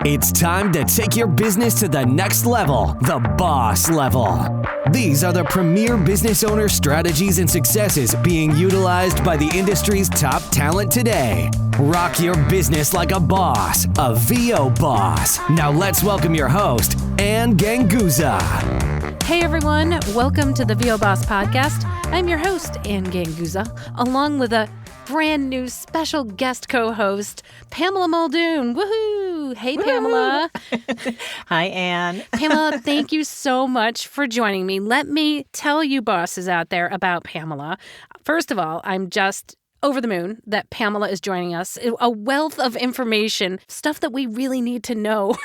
It's time to take your business to the next level, the boss level. These are the premier business owner strategies and successes being utilized by the industry's top talent today. Rock your business like a boss, a VoBoss. Now let's welcome your host, Anne Ganguzza. Hey everyone, welcome to the VoBoss podcast. I'm your host, Anne Ganguzza, along with a brand new special guest co-host, Pamela Muldoon. Woohoo! Hey, woo-hoo. Pamela. Hi, Anne. Pamela, thank you so much for joining me. Let me tell you bosses out there about Pamela. First of all, I'm just over the moon that Pamela is joining us. A wealth of information, stuff that we really need to know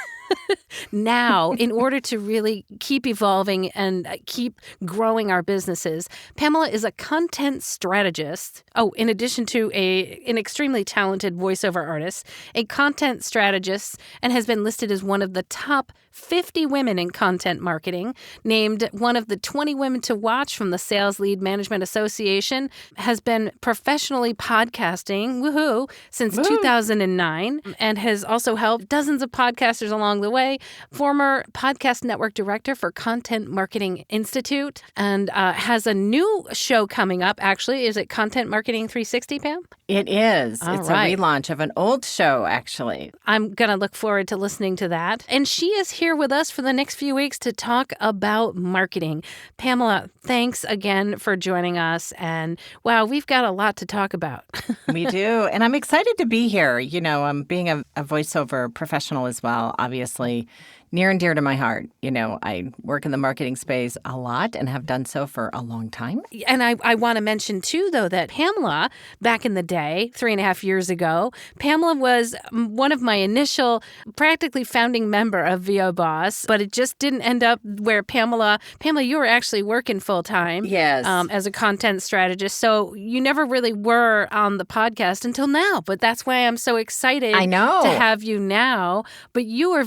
now in order to really keep evolving and keep growing our businesses. Pamela is a content strategist. Oh, in addition to an extremely talented voiceover artist, a content strategist, and has been listed as one of the top 50 women in content marketing, named one of the 20 women to watch from the Sales Lead Management Association, has been professionally podcasting, woohoo, since 2009, and has also helped dozens of podcasters along the way, former podcast network director for Content Marketing Institute, and has a new show coming up, actually. Is it Content Marketing 360, Pam? It is. All it's right. A relaunch of an old show, actually. I'm going to look forward to listening to that. And she is here with us for the next few weeks to talk about marketing. Pamela, thanks again for joining us. And wow, we've got a lot to talk about. We do. And I'm excited to be here. You know, I'm being a voiceover professional as well, obviously. Near and dear to my heart. You know, I work in the marketing space a lot and have done so for a long time. And I want to mention, too, though, that Pamela, back in the day, 3.5 years ago, Pamela was one of my initial, practically founding member of VoBoss, but it just didn't end up where Pamela, you were actually working full time. Yes. As a content strategist. So you never really were on the podcast until now. But that's why I'm so excited I know. to have you now. But you were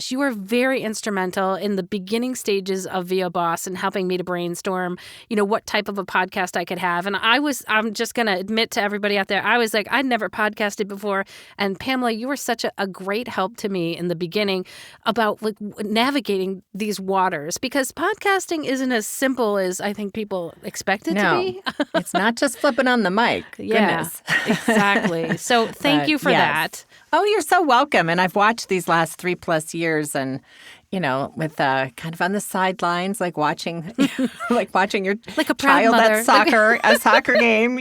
you were very instrumental in the beginning stages of VoBoss and helping me to brainstorm, what type of a podcast I could have. And I'm just going to admit to everybody out there, I was like, I'd never podcasted before. And Pamela, you were such a great help to me in the beginning about navigating these waters, because podcasting isn't as simple as I think people expect it to be. It's not just flipping on the mic. Yeah, Goodness. Exactly. So thank you for that. Oh, you're so welcome. And I've watched these last 3+ years and, with kind of on the sidelines, like watching your like a proud child mother. at a soccer game.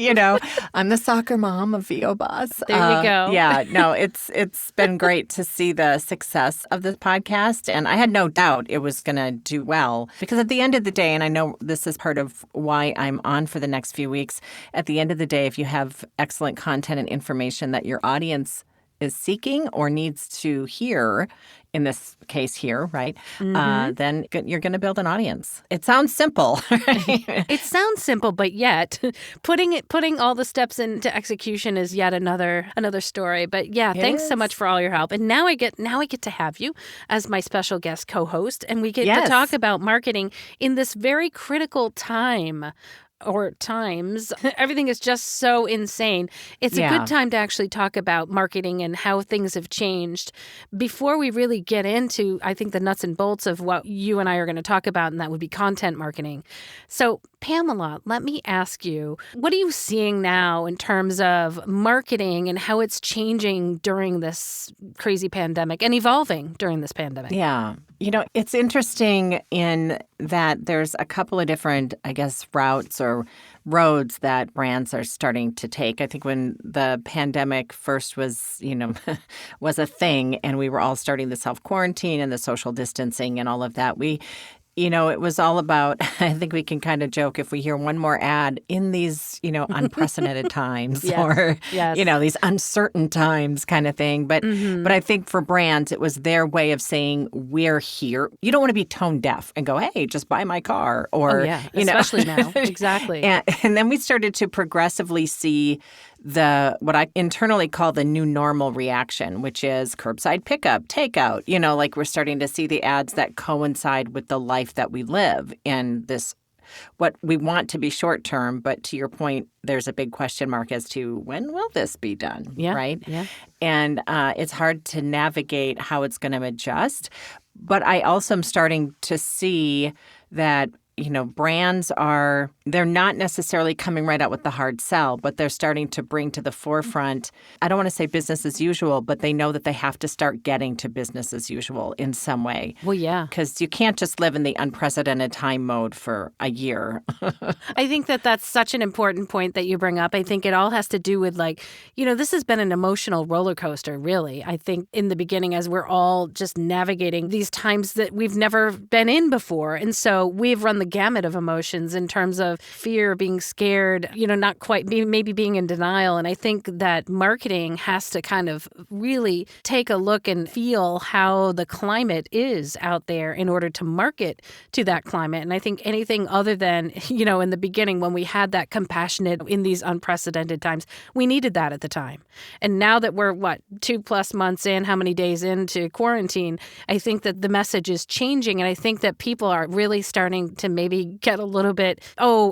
I'm the soccer mom of VoBoss. There you go. Yeah, no, it's been great to see the success of the podcast. And I had no doubt it was going to do well, because at the end of the day, and I know this is part of why I'm on for the next few weeks, at the end of the day, if you have excellent content and information that your audience is seeking or needs to hear, in this case here, right, then you're going to build an audience. It sounds simple. Right? It sounds simple, but yet putting all the steps into execution is yet another story. But yeah, thanks so much for all your help. And now I get to have you as my special guest co-host, and we get to talk about marketing in this very critical time. Or times. Everything is just so insane. It's a good time to actually talk about marketing and how things have changed. Before we really get into, I think, the nuts and bolts of what you and I are going to talk about, and that would be content marketing. So, Pamela, let me ask you, what are you seeing now in terms of marketing and how it's changing during this crazy pandemic and evolving during this pandemic? Yeah. It's interesting in that there's a couple of different, I guess, routes or roads that brands are starting to take. I think when the pandemic first was, was a thing and we were all starting the self-quarantine and the social distancing and all of that, it was all about, I think we can kind of joke if we hear one more ad in these, unprecedented times or, these uncertain times kind of thing. But I think for brands, it was their way of saying, we're here. You don't want to be tone deaf and go, hey, just buy my car. Or, especially now. Exactly. And then we started to progressively see what I internally call the new normal reaction, which is curbside pickup, takeout. We're starting to see the ads that coincide with the life that we live in this what we want to be short term. But to your point, there's a big question mark as to when will this be done, right? Yeah. And it's hard to navigate how it's going to adjust. But I also am starting to see that brands they're not necessarily coming right out with the hard sell, but they're starting to bring to the forefront, I don't want to say business as usual, but they know that they have to start getting to business as usual in some way. Well, yeah. Because you can't just live in the unprecedented time mode for a year. I think that that's such an important point that you bring up. I think it all has to do with this has been an emotional roller coaster, really. I think in the beginning, as we're all just navigating these times that we've never been in before. And so we've run the gamut of emotions in terms of fear, being scared, not quite, maybe being in denial. And I think that marketing has to kind of really take a look and feel how the climate is out there in order to market to that climate. And I think anything other than, in the beginning when we had that compassionate in these unprecedented times, we needed that at the time. And now that we're, 2+ months in, how many days into quarantine, I think that the message is changing. And I think that people are really starting to maybe get a little bit,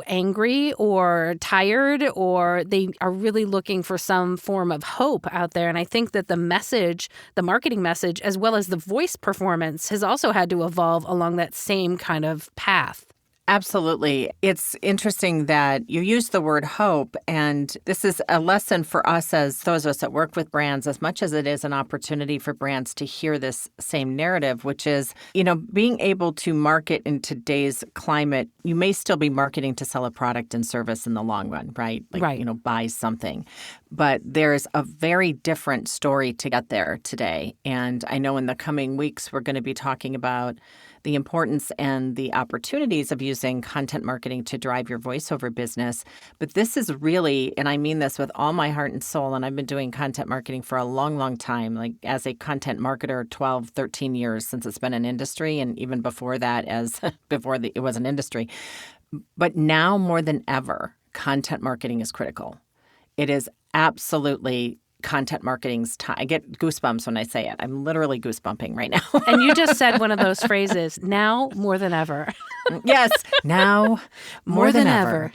angry or tired, or they are really looking for some form of hope out there. And I think that the message, the marketing message, as well as the voice performance has also had to evolve along that same kind of path. Absolutely. It's interesting that you use the word hope, and this is a lesson for us as those of us that work with brands, as much as it is an opportunity for brands to hear this same narrative, which is, being able to market in today's climate. You may still be marketing to sell a product and service in the long run, right? Right. Buy something. But there's a very different story to get there today. And I know in the coming weeks, we're going to be talking about the importance and the opportunities of using content marketing to drive your voiceover business. But this is really, and I mean this with all my heart and soul, and I've been doing content marketing for a long, long time, as a content marketer, 12, 13 years since it's been an industry, and even before that, it was an industry. But now more than ever, content marketing is critical. It is absolutely content marketing's time. I get goosebumps when I say it. I'm literally goosebumping right now. And you just said one of those phrases, now more than ever. Yes, now more than ever.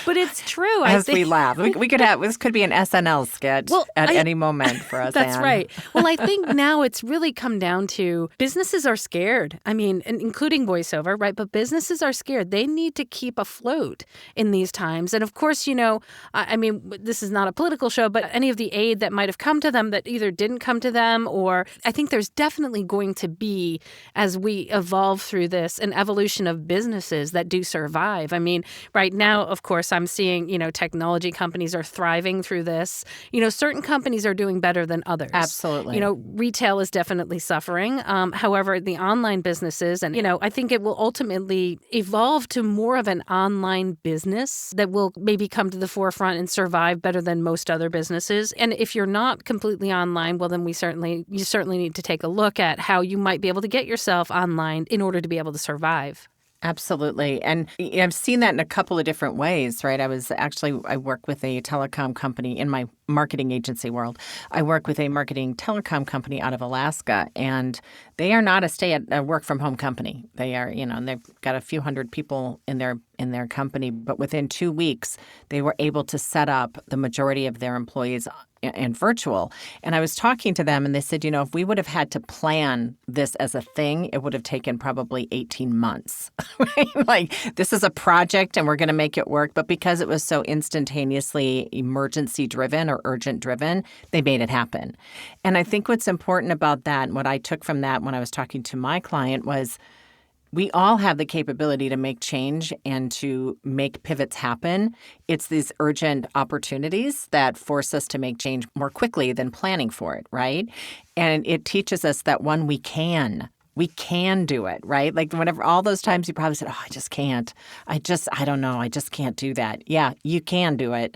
But it's true. As we laugh. We could have, this could be an SNL sketch at any moment for us, That's Anne. right. Well, I think now it's really come down to businesses are scared. I mean, including voiceover, right? But businesses are scared. They need to keep afloat in these times. And of course, this is not a political show, but any of the aid that might have come to them that either didn't come to them, or I think there's definitely going to be, as we evolve through this, an evolution of businesses that do survive. I mean, right now, of course, I'm seeing, technology companies are thriving through this. Certain companies are doing better than others. Absolutely. Retail is definitely suffering. However, the online businesses, and, I think it will ultimately evolve to more of an online business that will maybe come to the forefront and survive better than most other businesses. And if you're not completely online, well, then you certainly need to take a look at how you might be able to get yourself online in order to be able to survive. Absolutely. And I've seen that in a couple of different ways, right? I work with a telecom company in my marketing agency world. I work with a marketing telecom company out of Alaska, and they are not a work from home company. They are, and they've got a few hundred people in their company, but within 2 weeks, they were able to set up the majority of their employees and virtual. And I was talking to them, and they said, if we would have had to plan this as a thing, it would have taken probably 18 months. Right? This is a project and we're going to make it work. But because it was so instantaneously emergency driven or urgent driven, they made it happen. And I think what's important about that, and what I took from that when I was talking to my client, was we all have the capability to make change and to make pivots happen. It's these urgent opportunities that force us to make change more quickly than planning for it, right? And it teaches us that, one, we can do it, right? Whenever all those times you probably said, I just can't. I don't know. I just can't do that. Yeah, you can do it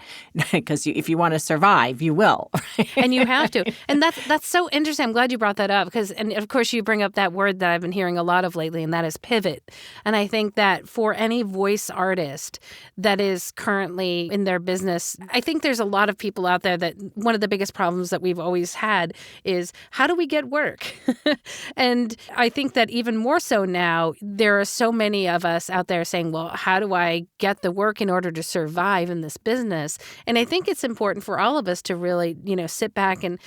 because if you want to survive, you will. And you have to. And that's so interesting. I'm glad you brought that up because, and of course, you bring up that word that I've been hearing a lot of lately, and that is pivot. And I think that for any voice artist that is currently in their business, I think there's a lot of people out there that one of the biggest problems that we've always had is, how do we get work? And I think that even more so now, there are so many of us out there saying, well, how do I get the work in order to survive in this business? And I think it's important for all of us to really, sit back and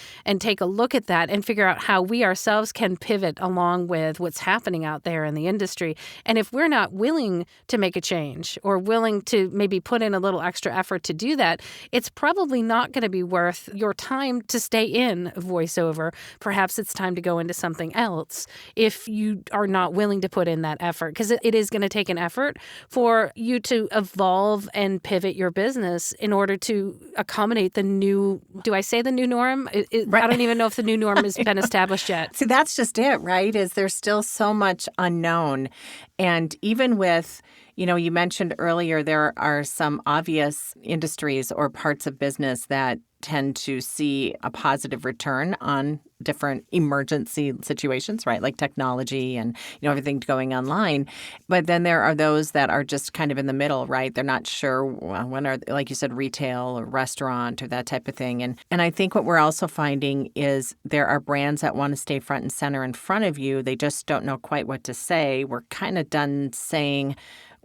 take a look at that and figure out how we ourselves can pivot along with what's happening out there in the industry. And if we're not willing to make a change or willing to maybe put in a little extra effort to do that, it's probably not going to be worth your time to stay in voiceover. Perhaps it's time to go into something else if you are not willing to put in that effort, because it is going to take an effort for you to evolve and pivot your business in order to accommodate the new, do I say the new norm? Right. I don't even know if the new norm has been established yet. See, that's just it, right? Is there's still so much unknown. And even with, you mentioned earlier, there are some obvious industries or parts of business that tend to see a positive return on different emergency situations, right? Like technology and, everything going online. But then there are those that are just kind of in the middle, right? They're not sure when are, like you said, retail or restaurant or that type of thing. And I think what we're also finding is there are brands that want to stay front and center in front of you. They just don't know quite what to say. We're kind of done saying,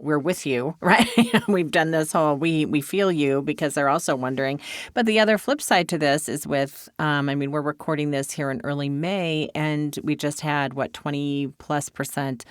we're with you, right? We've done this whole, we feel you, because they're also wondering. But the other flip side to this is with, we're recording this here in early May, and we just had, 20+%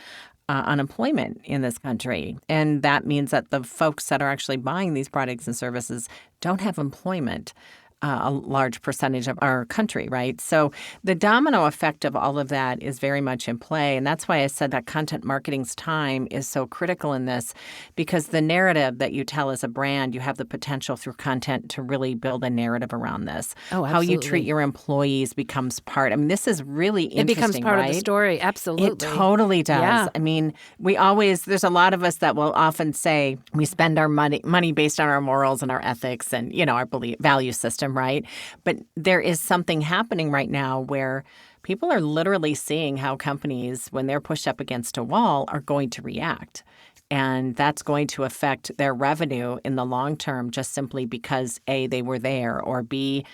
unemployment in this country. And that means that the folks that are actually buying these products and services don't have employment. A large percentage of our country, right? So the domino effect of all of that is very much in play. And that's why I said that content marketing's time is so critical in this, because the narrative that you tell as a brand, you have the potential through content to really build a narrative around this. Oh, absolutely. How you treat your employees becomes part. This is really interesting, it becomes part right? of the story. Absolutely. It totally does. Yeah. There's a lot of us that will often say we spend our money based on our morals and our ethics and, our value system, right? But there is something happening right now where people are literally seeing how companies, when they're pushed up against a wall, are going to react. And that's going to affect their revenue in the long term, just simply because A, they were there, or B,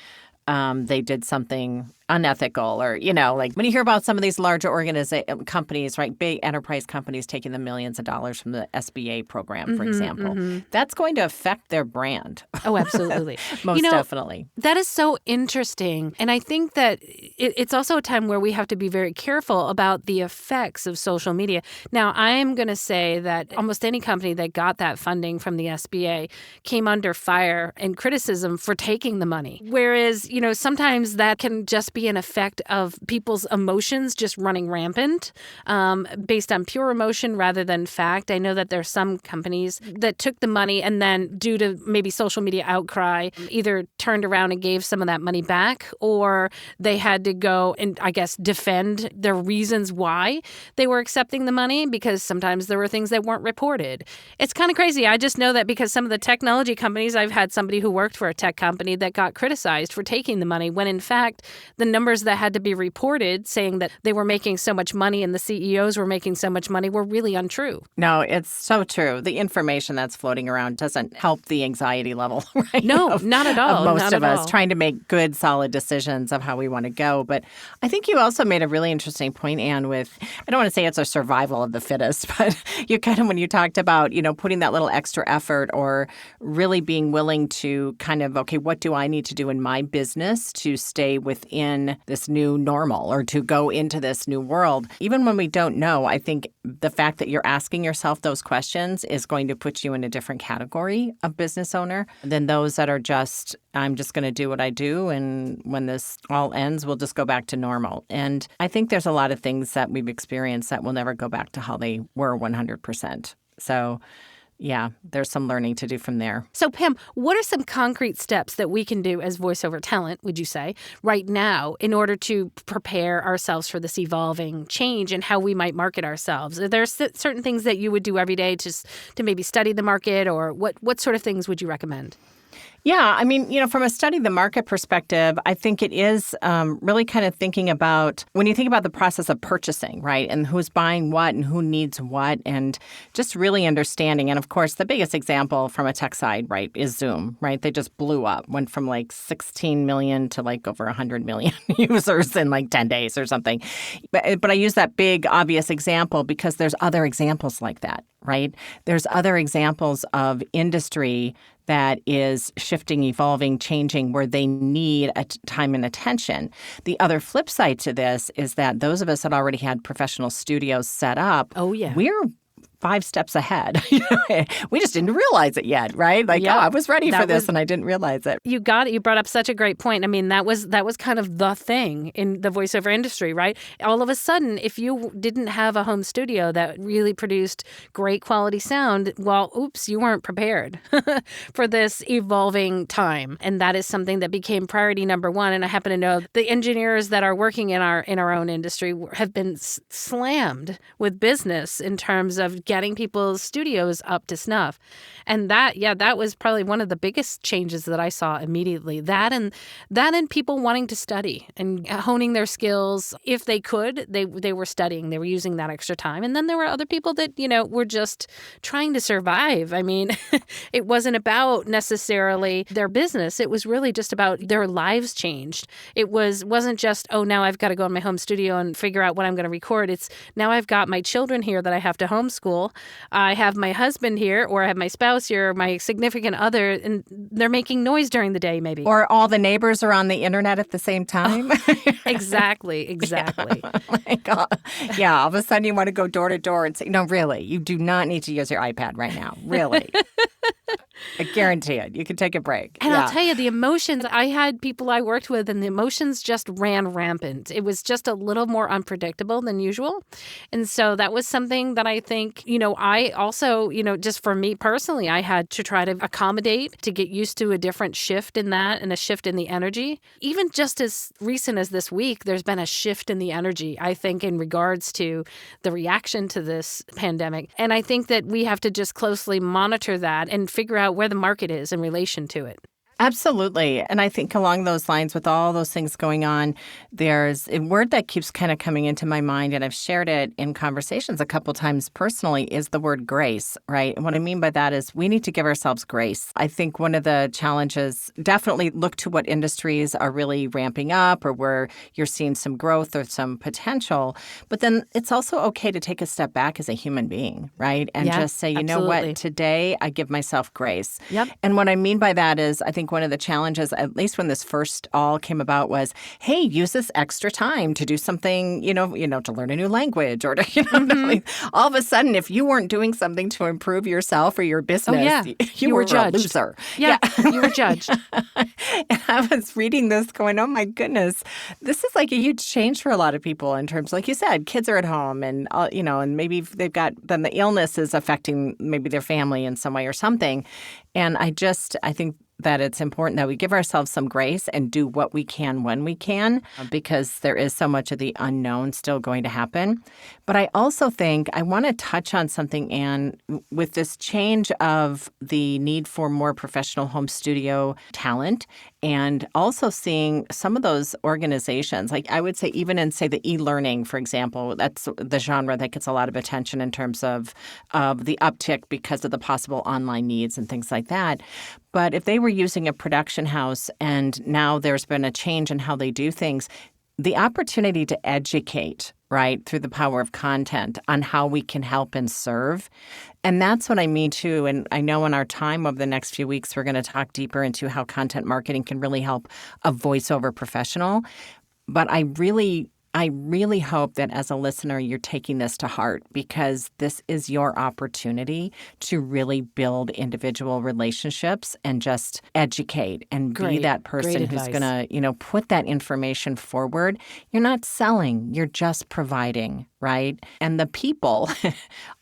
they did something unethical, or, like when you hear about some of these larger companies, right, big enterprise companies taking the millions of dollars from the SBA program, for example, that's going to affect their brand. Oh, absolutely. Most definitely. That is so interesting. And I think that it's also a time where we have to be very careful about the effects of social media. Now, I am going to say that almost any company that got that funding from the SBA came under fire and criticism for taking the money. Whereas, sometimes that can just be an effect of people's emotions just running rampant based on pure emotion rather than fact. I know that there are some companies that took the money and then, due to maybe social media outcry, either turned around and gave some of that money back, or they had to go and, I guess, defend their reasons why they were accepting the money, because sometimes there were things that weren't reported. It's kind of crazy. I just know that because some of the technology companies, I've had somebody who worked for a tech company that got criticized for taking the money, when in fact the numbers that had to be reported saying that they were making so much money and the CEOs were making so much money were really untrue. No, it's so true. The information that's floating around doesn't help the anxiety level, right? No, not at all. Of most of us trying to make good, solid decisions of how we want to go. But I think you also made a really interesting point, Anne, with, I don't want to say it's a survival of the fittest, but you kind of, when you talked about, putting that little extra effort, or really being willing to kind of, okay, what do I need to do in my business to stay within this new normal, or to go into this new world? Even when we don't know, I think the fact that you're asking yourself those questions is going to put you in a different category of business owner than those that are just, I'm just going to do what I do, and when this all ends, we'll just go back to normal. And I think there's a lot of things that we've experienced that will never go back to how they were 100%. So yeah, there's some learning to do from there. So, Pam, what are some concrete steps that we can do as voiceover talent, would you say, right now in order to prepare ourselves for this evolving change and how we might market ourselves? Are there certain things that you would do every day to maybe study the market, or what sort of things would you recommend? Yeah, I mean, from a study the market perspective, I think it is really kind of thinking about when you think about the process of purchasing, right, and who's buying what and who needs what, and just really understanding. And of course, the biggest example from a tech side, right, is Zoom, right? They just blew up, went from like 16 million to like over 100 million users in like 10 days or something. But I use that big, obvious example because there's other examples like that, right? There's other examples of industry that is shifting, evolving, changing, where they need time and attention. The other flip side to this is that those of us that already had professional studios set up, we're 5 steps ahead. We just didn't realize it yet, right? Like, I was ready for this and I didn't realize it. You got it. You brought up such a great point. I mean, that was kind of the thing in the voiceover industry, right? All of a sudden, if you didn't have a home studio that really produced great quality sound, well, oops, you weren't prepared for this evolving time. And that is something that became priority number one. And I happen to know the engineers that are working in our own industry have been slammed with business in terms of getting people's studios up to snuff. And that was probably one of the biggest changes that I saw immediately. That and people wanting to study and honing their skills. If they could, they were studying. They were using that extra time. And then there were other people that, were just trying to survive. I mean, it wasn't about necessarily their business. It was really just about their lives changed. It wasn't just, now I've got to go in my home studio and figure out what I'm going to record. It's now I've got my children here that I have to homeschool. I have my husband here, or I have my spouse here, or my significant other, and they're making noise during the day, maybe. Or all the neighbors are on the internet at the same time. Exactly. Yeah, all of a sudden you want to go door to door and say, no, really, you do not need to use your iPad right now. Really. I guarantee it. You can take a break. And I'll tell you, the emotions, I had people I worked with and the emotions just ran rampant. It was just a little more unpredictable than usual. And so that was something that I think, I also, just for me personally, I had to try to accommodate to get used to a different shift in that and a shift in the energy. Even just as recent as this week, there's been a shift in the energy, I think, in regards to the reaction to this pandemic. And I think that we have to just closely monitor that and figure out where the market is in relation to it. Absolutely. And I think along those lines, with all those things going on, there's a word that keeps kind of coming into my mind, and I've shared it in conversations a couple times personally, is the word grace, right? And what I mean by that is we need to give ourselves grace. I think one of the challenges, definitely look to what industries are really ramping up or where you're seeing some growth or some potential. But then it's also okay to take a step back as a human being, right? And just say, know what, today I give myself grace. Yep. And what I mean by that is I think one of the challenges, at least when this first all came about, was, hey, use this extra time to do something, to learn a new language or to, all of a sudden, if you weren't doing something to improve yourself or your business, you were judged. A loser. Yeah, you were judged. And I was reading this going, oh my goodness, this is like a huge change for a lot of people in terms, like you said, kids are at home and, and maybe they've got, then the illness is affecting maybe their family in some way or something. And I think that it's important that we give ourselves some grace and do what we can when we can, because there is so much of the unknown still going to happen. But I also think I want to touch on something, Anne, with this change of the need for more professional home studio talent, and also seeing some of those organizations, like I would say even in, say, the e-learning, for example, that's the genre that gets a lot of attention in terms of the uptick because of the possible online needs and things like that. But if they were using a production house and now there's been a change in how they do things, the opportunity to educate, right, through the power of content on how we can help and serve. And that's what I mean, too. And I know in our time over the next few weeks, we're going to talk deeper into how content marketing can really help a voiceover professional. But I really hope that as a listener, you're taking this to heart, because this is your opportunity to really build individual relationships and just educate and be that person who's going to, put that information forward. You're not selling, you're just providing, right? And the people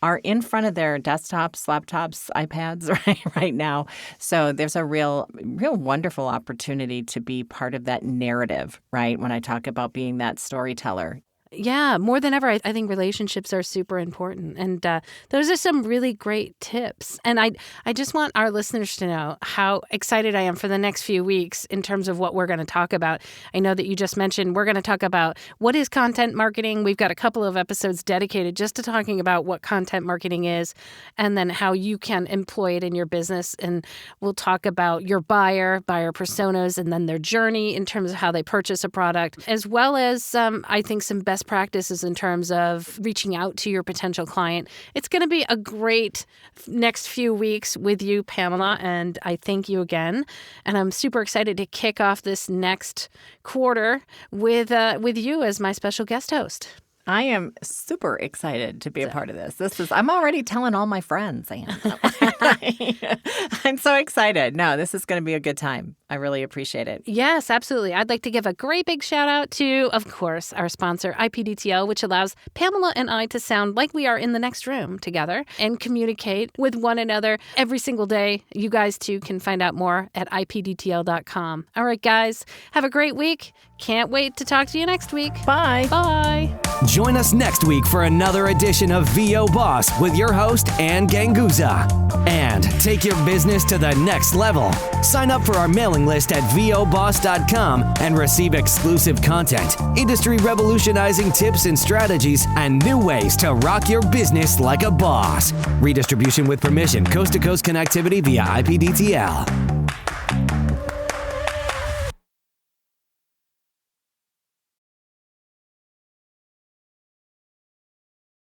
are in front of their desktops, laptops, iPads right now. So there's a real wonderful opportunity to be part of that narrative, right? When I talk about being that storyteller. Yeah, more than ever, I think relationships are super important. And those are some really great tips. And I just want our listeners to know how excited I am for the next few weeks in terms of what we're going to talk about. I know that you just mentioned we're going to talk about what is content marketing. We've got a couple of episodes dedicated just to talking about what content marketing is and then how you can employ it in your business. And we'll talk about your buyer personas, and then their journey in terms of how they purchase a product, as well as I think some best practices in terms of reaching out to your potential client. It's going to be a great next few weeks with you, Pamela, and I thank you again. And I'm super excited to kick off this next quarter with you as my special guest host. I am super excited to be a part of this. I'm already telling all my friends, Anne. I'm so excited. No, this is going to be a good time. I really appreciate it. Yes, absolutely. I'd like to give a great big shout out to, of course, our sponsor, IPDTL, which allows Pamela and I to sound like we are in the next room together and communicate with one another every single day. You guys, too, can find out more at IPDTL.com. All right, guys, have a great week. Can't wait to talk to you next week. Bye. Bye. Join us next week for another edition of VoBoss with your host, Anne Ganguzza. And take your business to the next level. Sign up for our mailing list at VoBoss.com and receive exclusive content, industry revolutionizing tips and strategies, and new ways to rock your business like a boss. Redistribution with permission, coast-to-coast connectivity via IPDTL.